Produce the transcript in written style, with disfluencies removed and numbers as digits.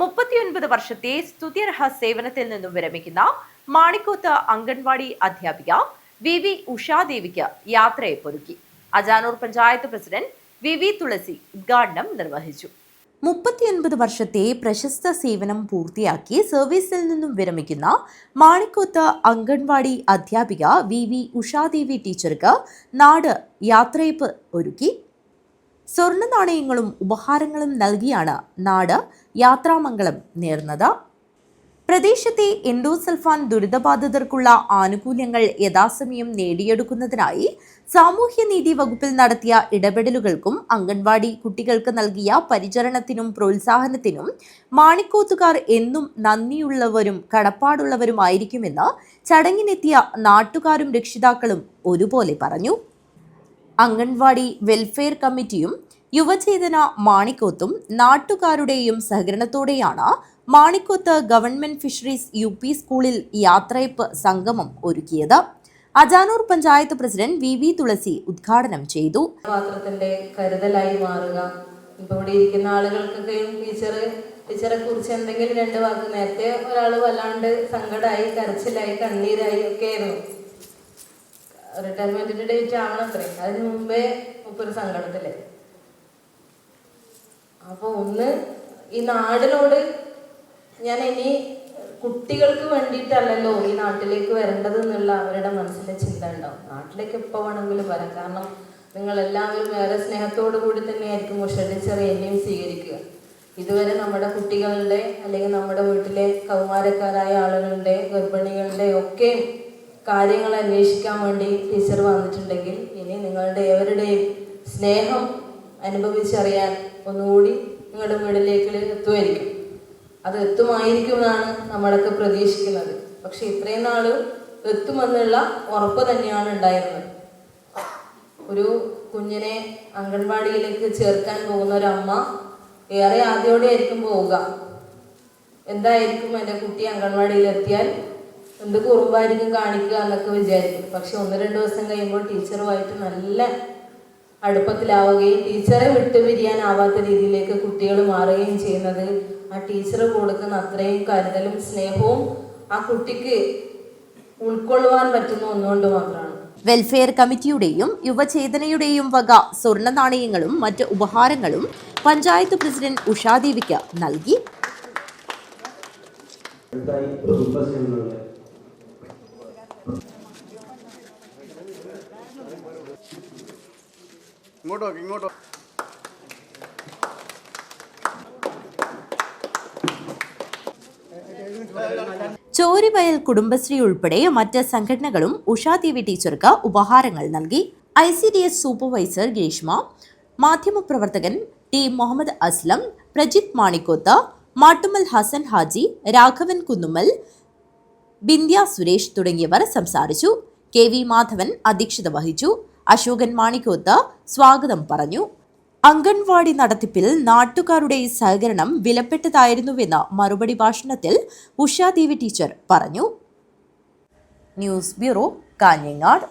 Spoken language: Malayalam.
39 വർഷത്തെ സ്തുത്യർഹ സേവനത്തിൽ നിന്നും വിരമിക്കുന്ന മാണിക്കോത്ത് അംഗൻവാടി അധ്യാപിക വി ഉഷാദേവിക്ക് യാത്രയപ്പൊരുക്കി. അജാനൂർ പഞ്ചായത്ത് പ്രസിഡന്റ് വി തുളസി ഉദ്ഘാടനം നിർവഹിച്ചു. 39 വർഷത്തെ പ്രശസ്ത സേവനം പൂർത്തിയാക്കി സർവീസിൽ നിന്നും വിരമിക്കുന്ന മാണിക്കോത്ത് അംഗൻവാടി അധ്യാപിക വി ഉഷാദേവി ടീച്ചർക്ക് നാട് യാത്രയപ്പ് ഒരുക്കി. സ്വർണ്ണ നാണയങ്ങളും ഉപഹാരങ്ങളും നൽകിയാണ് നാട് യാത്രാമംഗളം നേർന്നത്. പ്രദേശത്തെ എൻഡോസൾഫാൻ ദുരിതബാധിതർക്കുള്ള ആനുകൂല്യങ്ങൾ യഥാസമയം നേടിയെടുക്കുന്നതിനായി സാമൂഹ്യനീതി വകുപ്പിൽ നടത്തിയ ഇടപെടലുകൾക്കും അംഗൻവാടി കുട്ടികൾക്ക് നൽകിയ പരിചരണത്തിനും പ്രോത്സാഹനത്തിനും മാണിക്കോത്തുകാർ എന്നും നന്ദിയുള്ളവരും കടപ്പാടുള്ളവരുമായിരിക്കുമെന്ന് ചടങ്ങിനെത്തിയ നാട്ടുകാരും രക്ഷിതാക്കളും ഒരുപോലെ പറഞ്ഞു. അംഗൻവാടി വെൽഫെയർ കമ്മിറ്റിയും യുവചേതന മാണിക്കോത്തും നാട്ടുകാരുടെയും സഹകരണത്തോടെയാണ് മാണിക്കോത്ത് ഗവൺമെന്റ് ഫിഷറീസ് UP സ്കൂളിൽ യാത്രയപ്പ് സംഗമം ഒരുക്കിയത്. അജാനൂർ പഞ്ചായത്ത് പ്രസിഡന്റ് വി തുളസി ഉദ്ഘാടനം ചെയ്തു. പാത്രത്തിന്റെ കരുതലായി മാറുക. ഇപ്പോൾ ഇവിടെ ഇരിക്കുന്ന ആളുകൾക്കൊക്കെ ടീച്ചറെ കുറിച്ച് എന്തെങ്കിലും രണ്ട് വാക്ക്, നേരത്തെ ഒരാൾ വല്ലാണ്ട് സങ്കടമായി, കരച്ചിലായി, കണ്ണീരായി ഒക്കെ ആയിരുന്നു. റിട്ടയർമെന്റിന്റെ ഡേറ്റ് ആവണത്രേ, അതിന് മുമ്പേ ഒരു സങ്കടത്തില്. അപ്പൊ ഒന്ന് ഈ നാടിനോട് ഞാൻ ഇനി കുട്ടികൾക്ക് വേണ്ടിയിട്ടല്ലല്ലോ ഈ നാട്ടിലേക്ക് വരേണ്ടത് എന്നുള്ള അവരുടെ മനസ്സിലെ ചിന്ത ഉണ്ടാവും. നാട്ടിലേക്ക് എപ്പോൾ വേണമെങ്കിലും വരാം. കാരണം നിങ്ങൾ എല്ലാവരും വേറെ സ്നേഹത്തോടു കൂടി തന്നെയായിരിക്കും ഉഷ ടീച്ചറെ എന്നെയും സ്വീകരിക്കുക. ഇതുവരെ നമ്മുടെ കുട്ടികളുടെ അല്ലെങ്കിൽ നമ്മുടെ വീട്ടിലെ കൗമാരക്കാരായ ആളുകളുടെ ഗർഭിണികളുടെ ഒക്കെ കാര്യങ്ങൾ അന്വേഷിക്കാൻ വേണ്ടി ടീച്ചർ വന്നിട്ടുണ്ടെങ്കിൽ ഇനി നിങ്ങളുടെ എവരുടെയും സ്നേഹം അനുഭവിച്ചറിയാൻ ഒന്നുകൂടി നിങ്ങളുടെ വീട്ടിലേക്ക് എത്തുമായിരിക്കും. അത് എത്തുമായിരിക്കും എന്നാണ് നമ്മളൊക്കെ പ്രതീക്ഷിക്കുന്നത്. പക്ഷെ ഇത്രയും നാളും എത്തുമെന്നുള്ള ഉറപ്പ് തന്നെയാണ് ഉണ്ടായിരുന്നത്. ഒരു കുഞ്ഞിനെ അംഗൻവാടിയിലേക്ക് ചേർക്കാൻ പോകുന്ന ഒരമ്മ ഏറെ ആദ്യോടെ ആയിരിക്കും പോവുക. എന്തായിരിക്കും എൻ്റെ കുട്ടി അംഗൻവാടിയിൽ എത്തിയാൽ എന്ത് കുറുമ്പായിരിക്കും കാണിക്കുക എന്നൊക്കെ വിചാരിക്കും. പക്ഷെ 1-2 ദിവസം കഴിയുമ്പോൾ ടീച്ചറുമായിട്ട് നല്ല അടുപ്പത്തിലാവുകയും ടീച്ചറെ വിട്ടുപിരിയാനാവാത്ത രീതിയിലേക്ക് കുട്ടികൾ മാറുകയും ചെയ്യുന്നത് ആ ടീച്ചർ കൊടുക്കുന്ന അത്രയും കരുതലും സ്നേഹവും ആ കുട്ടിക്ക് ഉൾക്കൊള്ളുവാൻ പറ്റുന്ന ഒന്നുകൊണ്ട് മാത്രമാണ്. വെൽഫെയർ കമ്മിറ്റിയുടെയും യുവചേതനയുടെയും വക സ്വർണ്ണ നാണയങ്ങളും മറ്റ് ഉപഹാരങ്ങളും പഞ്ചായത്ത് പ്രസിഡന്റ് ഉഷാദേവിക്ക് നൽകി. ഇങ്ങോട്ടോ ചോരിവയൽ കുടുംബശ്രീ ഉൾപ്പെടെ മറ്റ് സംഘടനകളും ഉഷാദേവി ടീച്ചർക്ക് ഉപഹാരങ്ങൾ നൽകി. ICDS സൂപ്പർവൈസർ ഗ്രീഷ്മ, മാധ്യമപ്രവർത്തകൻ ടി മുഹമ്മദ് അസ്ലം, പ്രജിത് മാണിക്കോത്ത്, മാട്ടുമൽ ഹസൻ ഹാജി, രാഘവൻ കുന്നുമ്മൽ, ബിന്ദ്യ സുരേഷ് തുടങ്ങിയവർ സംസാരിച്ചു. KV മാധവൻ അധ്യക്ഷത വഹിച്ചു. അശോകൻ മാണിക്കോത്ത് സ്വാഗതം പറഞ്ഞു. അംഗൻവാടി നടത്തിപ്പിൽ നാട്ടുകാരുടെ സഹകരണം വിലപ്പെട്ടതായിരുന്നുവെന്ന് മറുപടി ഭാഷണത്തിൽ ഉഷാദേവി ടീച്ചർ പറഞ്ഞു. News bureau, Kanhangad.